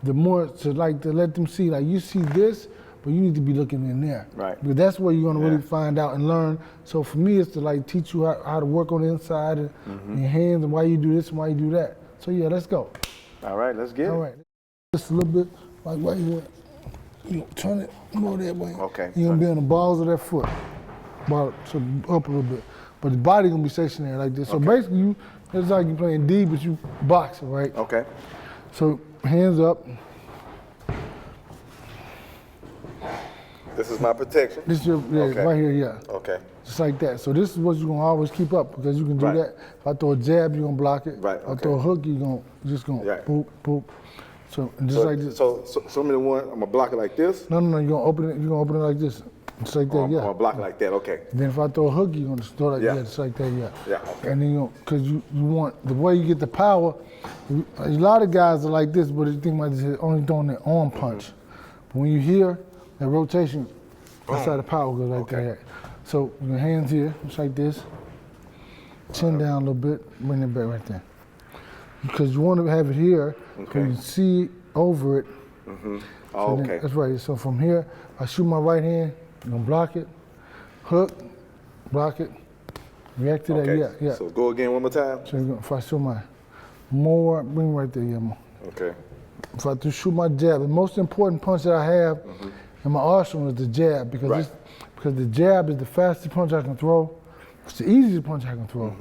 the more to let them see, like, you see this, but you need to be looking in there. Right. Because that's where you're gonna really find out and learn. So for me, it's to like teach you how to work on the inside and your hands and why you do this and why you do that. So yeah, let's go. All right, let's get it. All right. Just a little bit, like right here. You know, turn it more that way. Okay. You're gonna be on the balls of that foot. So up a little bit. But the body gonna be stationary like this. So basically it's like you're playing D, but you boxing, right? Okay. So hands up. This is my protection? This is your, right here, yeah. Okay. Just like that. So this is what you're gonna always keep up because you can do that. If I throw a jab, you're gonna block it. Right. If I throw a hook, you're gonna boop, boop. So like this. So me the one, I'm gonna block it like this? No, you're gonna open it like this. Just like that, I'm gonna block it like that, okay. Then if I throw a hook, you're gonna just throw it like that, just like that, Yeah, okay. And then because you want, the way you get the power, a lot of guys are like this, but they think about this only throwing their arm punch. But when you hear that rotation, that's how the power goes like that. So your hands here, just like this. Chin down a little bit, bring it back right there. Because you want to have it here, so you can see over it. Oh, so okay. That's right. So from here, I shoot my right hand, I'm gonna block it, hook, block it, react to that, yeah. So go again one more time. So if I shoot my more, bring it right there, more. Okay. If I shoot my jab, the most important punch that I have in my arsenal is the jab because the jab is the fastest punch I can throw. It's the easiest punch I can throw,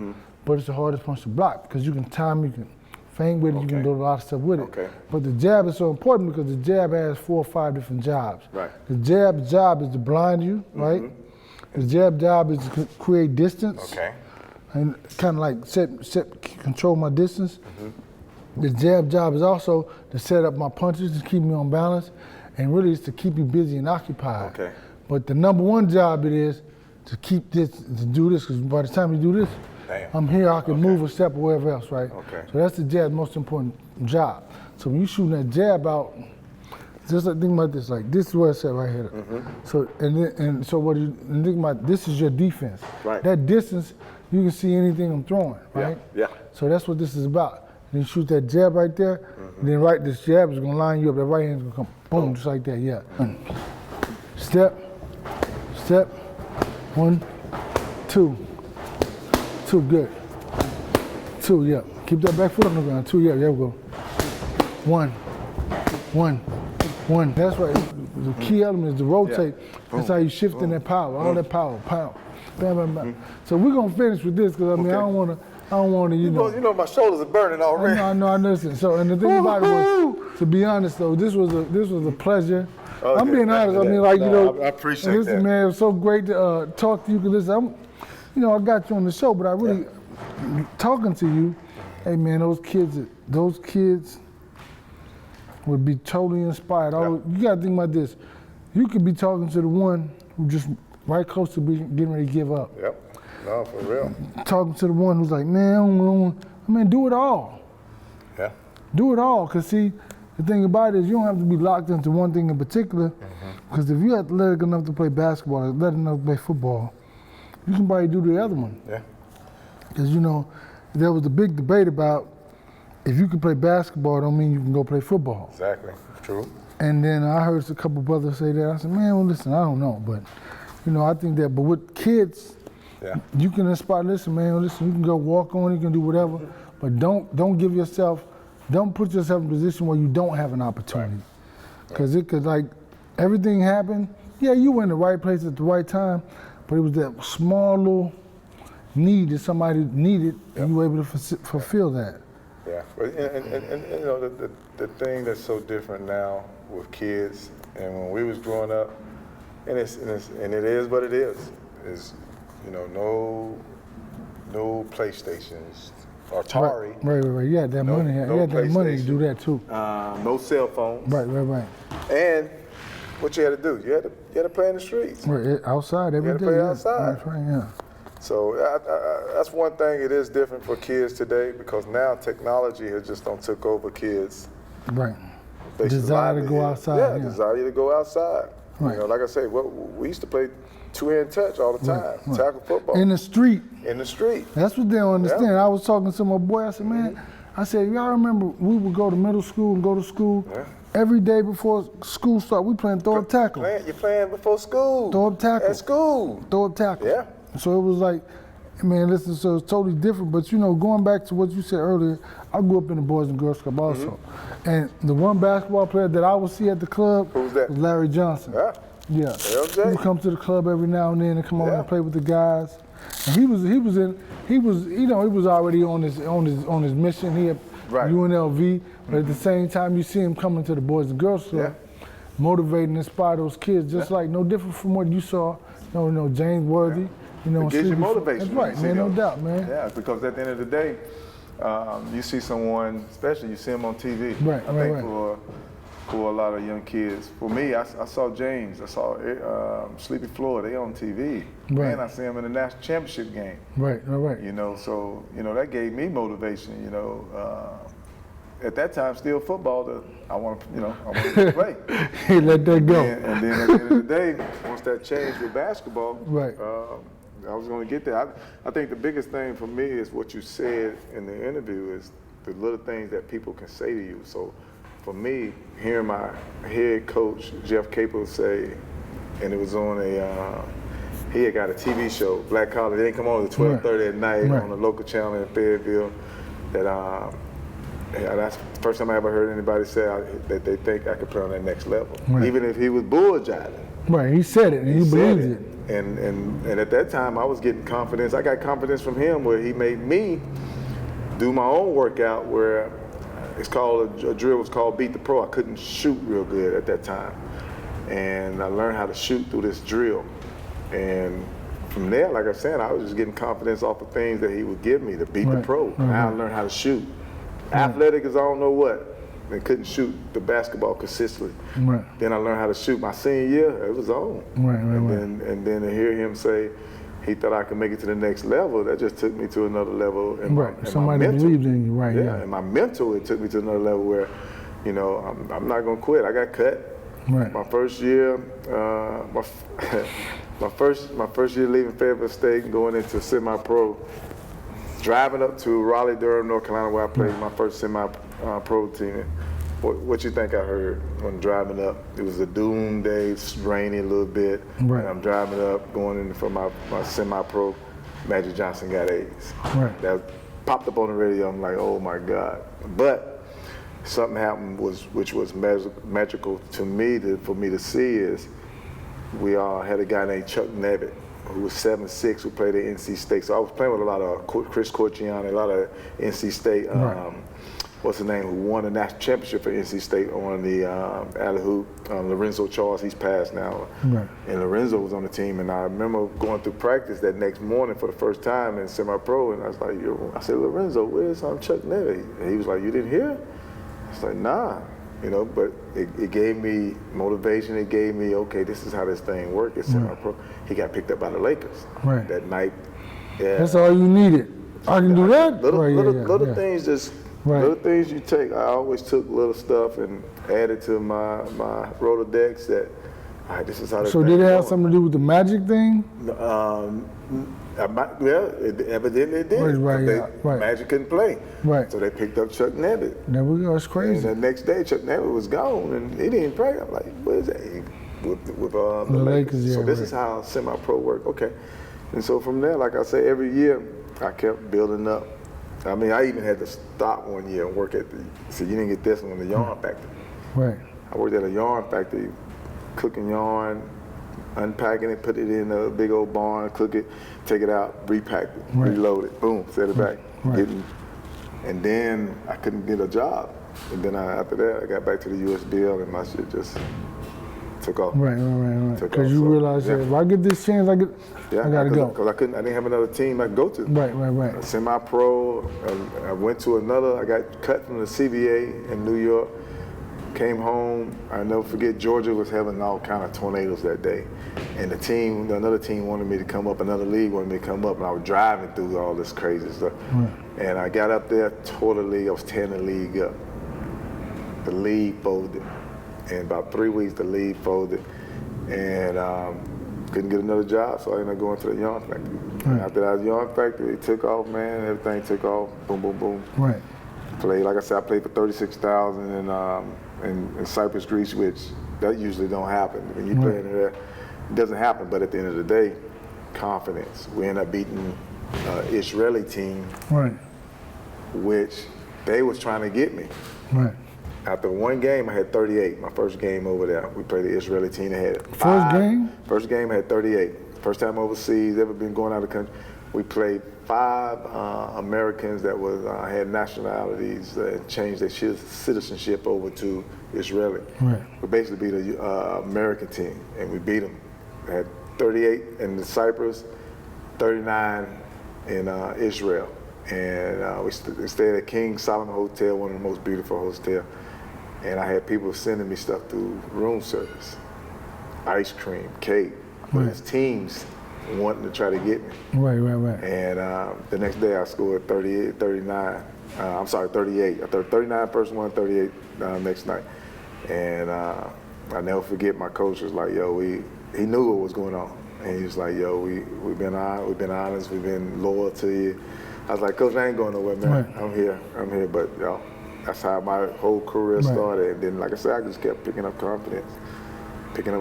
but it's the hardest punch to block because you can time, you can feint with it, you can do a lot of stuff with it. But the jab is so important because the jab has 4 or 5 different jobs. The jab job is to blind you, right? The jab job is to create distance. And kind of like control my distance. The jab job is also to set up my punches to keep me on balance, and really it's to keep you busy and occupied. But the number one job it is to keep this, to do this, because by the time you do this, I'm here, I can move a step or wherever else, right? So that's the jab's most important job. So when you shooting that jab out, just like, think about this, like this is where it's at right here. So so what you think about, this is your defense. That distance, you can see anything I'm throwing, right? So that's what this is about. And you shoot that jab right there, and then this jab is gonna line you up, that right hand's gonna come boom, just like that, Step, 1, 2, good. 2, keep that back foot on the ground, 2, there we go. 1. That's right, the key element is to rotate. That's how you shift in that power, all that power, pow, bam, bam, bam. So we're gonna finish with this, because I mean, I don't wanna, you know. You know my shoulders are burning already. I know, I listen. So, and the thing about it was, to be honest though, this was a pleasure. I'm being honest. I mean, like, you know, I appreciate listen, that. man, it was so great to talk to you. Cause listen, I got you on the show, but I really talking to you. Hey, man, those kids would be totally inspired. You gotta think about this. You could be talking to the one who just right close to getting ready to give up. No, for real. Talking to the one who's like, man, do it all. Do it all, cause see. The thing about it is you don't have to be locked into one thing in particular, because if you athletic enough to play basketball, athletic enough to play football, you can probably do the other one. Because, you know, there was a big debate about if you can play basketball, don't mean you can go play football. Exactly, true. And then I heard a couple brothers say that. I said, man, well, listen, I don't know. But, you know, I think that, but with kids, you can inspire, listen, man, listen, you can go walk on, you can do whatever, but don't put yourself in a position where you don't have an opportunity. Because it could, like, everything happened. Yeah, you were in the right place at the right time, but it was that small little need that somebody needed, and you were able to fulfill that. And you know, the thing that's so different now with kids, and when we was growing up, and it is what it is, you know, no PlayStations. Atari. Right. Yeah, that money. Yeah, that money to do that too. No cell phones. Right. And what you had to do, you had to play in the streets. Right, outside every day. You had to play outside. That's right, So that's one thing. It is different for kids today because now technology has just took over kids. Right. Desire to go outside. Desire to go outside. Right. You know, like I say, we used to play two-hand touch all the time, tackle football. In the street. That's what they don't understand. I was talking to my boy, I said, man, I said, y'all remember we would go to middle school and go to school. Every day before school started, we playing throw up tackle. You're playing before school. Throw up tackle. At school. Throw up tackle. So it was like, man, listen, so it's totally different. But you know, going back to what you said earlier, I grew up in the Boys and Girls Club also. And the one basketball player that I would see at the club was Larry Johnson. He would come to the club every now and then and come over and play with the guys. And he was already on his mission. He had UNLV, But at the same time, you see him coming to the Boys and Girls Club, motivating, inspire those kids, just like no different from what you saw. James Worthy. It gives you motivation. That's right, man. No doubt, man. Yeah, because at the end of the day, you see someone, especially you see him on TV. Right, I think for a lot of young kids. For me, I saw James, I saw Sleepy Floyd, they on TV. Right. And I see him in the national championship game. Right. So, that gave me motivation, At that time, still football, I want to play. He let that go. And then at the end of the day, once that changed with basketball, right. I was going to get there. I think the biggest thing for me is what you said in the interview is the little things that people can say to you. So for me, hearing my head coach, Jeff Capel, say, and it was on he had that TV show, Black Collar. They didn't come on at 12:30 at night on a local channel in Fayetteville. That's the first time I ever heard anybody say that they think I could play on that next level. Right. Even if he was bull-jiving. Right, he said it and he believed it. And at that time, I was getting confidence. I got confidence from him where he made me do my own workout where it's called, a drill was called Beat the Pro. I couldn't shoot real good at that time. And I learned how to shoot through this drill. And from there, like I said, I was just getting confidence off of things that he would give me to beat the pro. Now I learned how to shoot. Athletic as I don't know what. And couldn't shoot the basketball consistently. Right. Then I learned how to shoot. My senior year, it was on. And then to hear him say he thought I could make it to the next level, that just took me to another level. And Somebody believed in you, right? Yeah, and my mental, it took me to another level where, I'm not gonna quit. I got cut. Right. My first year, my first year leaving Fayetteville State and going into semi-pro, driving up to Raleigh, Durham, North Carolina, where I played my first semi-pro team. What you think I heard when driving up? It was a doom day, it's rainy a little bit, and I'm driving up, going in for my semi-pro. Magic Johnson got AIDS. That popped up on the radio. I'm like, oh my God. But something happened which was magical to me for me to see is we had a guy named Chuck Nevitt, who was 7'6", who played at NC State. So I was playing with a lot of Chris Corciani, a lot of NC State, what's his name, who won the national championship for NC State on the alley hoop, Lorenzo Charles, he's passed now. And Lorenzo was on the team, and I remember going through practice that next morning for the first time in semi-pro, and I was like, I said, Lorenzo, where's Chuck Nevitt? And he was like, you didn't hear? I was like, nah. But it gave me motivation. It gave me, okay, this is how this thing works. It's semi-pro. He got picked up by the Lakers that night. Yeah. That's all you needed. I can do that? Little things just, little things you take. I always took little stuff and added to my Rolodex that, all right, this is how this thing So did it have something to do with the Magic thing? It evidently did. Magic couldn't play. So they picked up Chuck Nevitt. There we go, it's crazy. And the next day, Chuck Nevitt was gone, and he didn't play. I'm like, what is that? With the Lakers. So this is how semi-pro work. Okay. And so from there, like I say, every year, I kept building up. I mean, I even had to stop one year and work so you didn't get this one in the yarn factory. I worked at a yarn factory, cooking yarn, unpacking it, put it in a big old barn, cook it, take it out, repack it, reload it, boom, set it back. And then I couldn't get a job. And then after that, I got back to the USBL and my shit just took off. Because you realized that if I get this chance, I gotta go. Because I didn't have another team I could go to. Semi-pro, I went to I got cut from the CBA in New York. Came home, I'll never forget, Georgia was having all kind of tornadoes that day. And another team wanted me to come up, another league wanted me to come up, and I was driving through all this crazy stuff. And I got up there, tore the league, I was tearing the league up. The league folded. In about 3 weeks, the league folded. And couldn't get another job, so I ended up going to the yarn factory. And after that yarn factory, it took off, man, everything took off, boom, boom, boom. Played, like I said, I played for $36,000 in Cypress, Greece, which that usually don't happen. When you play in there, it doesn't happen. But at the end of the day, confidence. We ended up beating Israeli team, which they was trying to get me. After one game, I had 38. My first game over there, we played the Israeli team. They had First game? First game, I had 38. First time overseas, ever been going out of the country. We played 5 Americans that was had nationalities and changed their citizenship over to Israeli. Right. We basically beat a American team, and we beat them. We had 38 in Cyprus, 39 in Israel. And we stayed at King Solomon Hotel, one of the most beautiful hotels. And I had people sending me stuff through room service, ice cream, cake. Right. His teams wanting to try to get me. Right. And the next day I scored 38. I 39 first one, 38 next night. And I never forget, my coach was like, yo, he knew what was going on. And he was like, yo, we've been honest, we've been loyal to you. I was like, Coach, I ain't going nowhere, man. Right. I'm here. But yo, that's how my whole career started. And then, like I said, I just kept picking up confidence. We played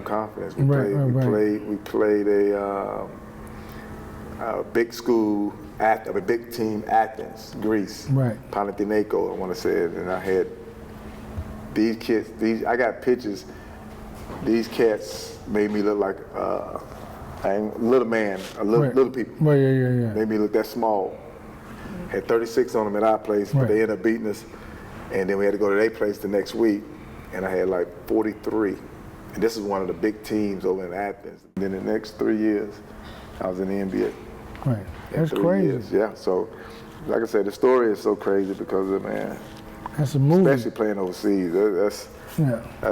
a big school, a big team, Athens, Greece, Panathinaiko, I want to say it. And I had these kids. I got pictures. These cats made me look like a little man, little people. Right, yeah. Made me look that small. Had 36 on them at our place, but they ended up beating us. And then we had to go to their place the next week, and I had like 43. And this is one of the big teams over in Athens. And then the next 3 years, I was in the NBA. Right, that's crazy. Years. Yeah, so like I said, the story is so crazy because of, man, that's a movie. Especially playing overseas. That's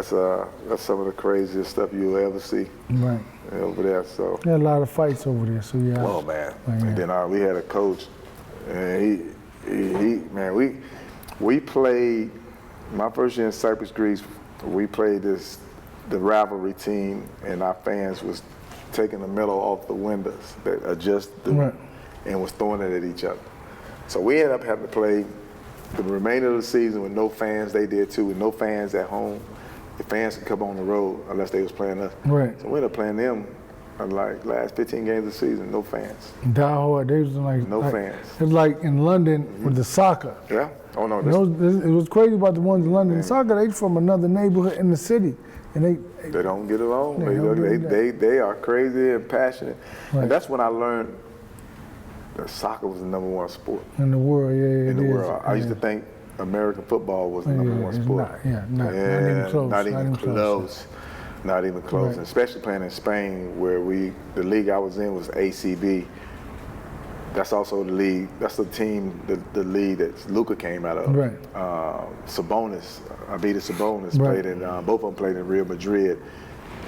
some of the craziest stuff you'll ever see. Right. Over there, so. There are a lot of fights over there, so yeah. Oh man, and then we had a coach, and we played, my first year in Cyprus, Greece, we played the rivalry team, and our fans was taking the metal off the windows that adjusted and was throwing it at each other. So we ended up having to play the remainder of the season with no fans. They did too, with no fans at home. The fans could come on the road unless they was playing us. Right. So we ended up playing them like last 15 games of the season, no fans. Die hard. They was like no fans. It was like in London with the soccer. Yeah. Oh no. It was crazy about the ones in London. Soccer, they from another neighborhood in the city, and they don't get along. They are crazy and passionate, and that's when I learned that soccer was the #1 sport in the world. In the world, I used to think American football was the #1 sport. Not even close. Not even close. Right. And especially playing in Spain, where the league I was in was ACB. That's also the league. That's the team, the league that Luka came out of. Right. Sabonis, Sabonis played in. Both of them played in Real Madrid,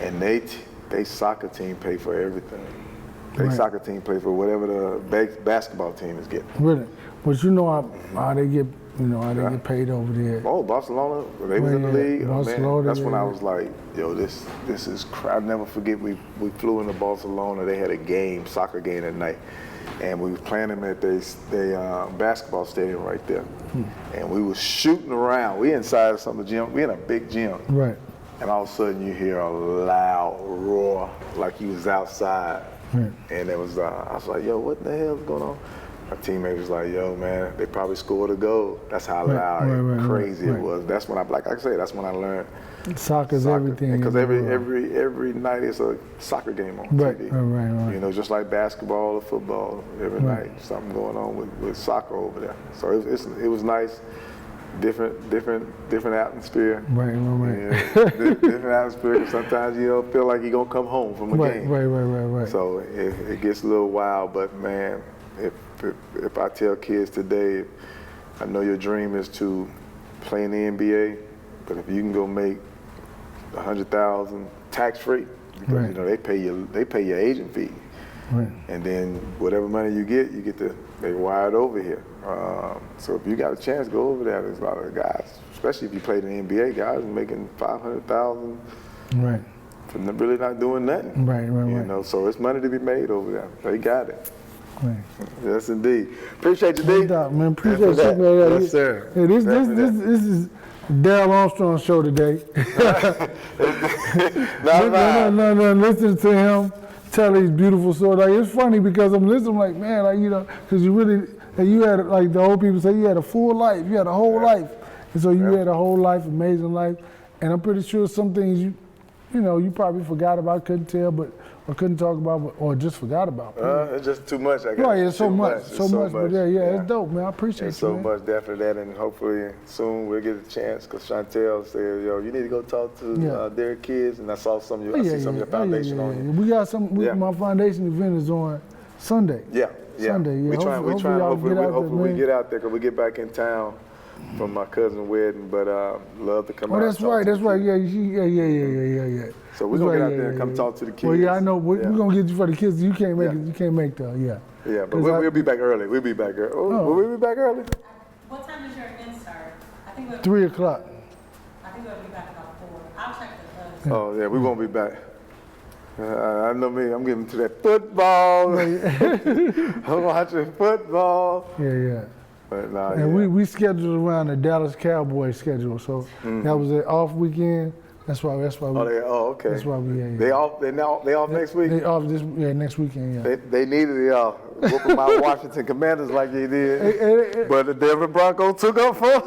and they soccer team pay for everything. They soccer team play for whatever the basketball team is getting. Really, but you know how they get. You know how they get paid over there. Oh, Barcelona, they was in the league. Barcelona, man. That's when I was like, yo, this is crap. I'll never forget, we flew into Barcelona. They had a soccer game at night. And we was playing them at the basketball stadium right there. And we was shooting around. We inside of some gym. We in a big gym. Right. And all of a sudden you hear a loud roar like you was outside. And it was, I was like, yo, what the hell is going on? My teammate was like, yo, man, they probably scored a goal. That's how loud and crazy it was. That's when that's when I learned soccer's everything. Because every night it's a soccer game on TV. Right. You know, just like basketball or football, every night something going on with soccer over there. So it was nice, different atmosphere. Right. Yeah, different atmosphere. Because sometimes you don't feel like you're gonna come home from a game. Right. So it gets a little wild, but man, if I tell kids today, I know your dream is to play in the NBA, but if you can go make $100,000 tax-free, because you know they pay your agent fee, and then whatever money you get they wire it over here. So if you got a chance, go over there. There's a lot of guys, especially if you played in the NBA, guys making $500,000. Right. For really not doing nothing. Right. You know, so it's money to be made over there. They got it. Right. Yes, indeed. Appreciate you, D. Man, appreciate you. Yes, sir. Hey, this is Darrell Armstrong's show today. No. Listen to him tell these beautiful stories. Like, it's funny because I'm listening, like, man, like, you know, because you had, like the old people say, you had a full life. You had a whole life. And so you had a whole life, amazing life. And I'm pretty sure some things you probably forgot about, couldn't tell, but or couldn't talk about, or just forgot about? It's just too much. I guess. Right, it's so much. But yeah, yeah, it's dope, man. I appreciate it's you, so man. much, definitely that, and hopefully soon we'll get a chance. Cause Chantel said, "Yo, you need to go talk to their kids," and I saw some of your, I see some of your foundation on you. We got some. My foundation event is on Sunday. Yeah. Sunday. Yeah. We trying. Hopefully we get out there, cause we get back in town from my cousin's wedding. But love to come out. Oh, that's right. That's right. Yeah. So we're gonna get out there and come talk to the kids. Well, yeah, I know. We're gonna get you for the kids. You can't make it. You can't make the Yeah, but we'll be back early. We'll be back early. Will we be back early? What time does your event start? I think 3 o'clock. I think we'll be back about 4. I'll check the bus. Oh yeah, we won't be back. I know me. I'm getting to that football. I'm watching football. Yeah. But nah, and we scheduled around the Dallas Cowboys schedule, so that was an off weekend. That's why. Okay. That's why we. They off. They off next week. They off next weekend. Yeah. They needed it off. Whooping my Washington Commanders like they did, but the Denver Broncos took up for.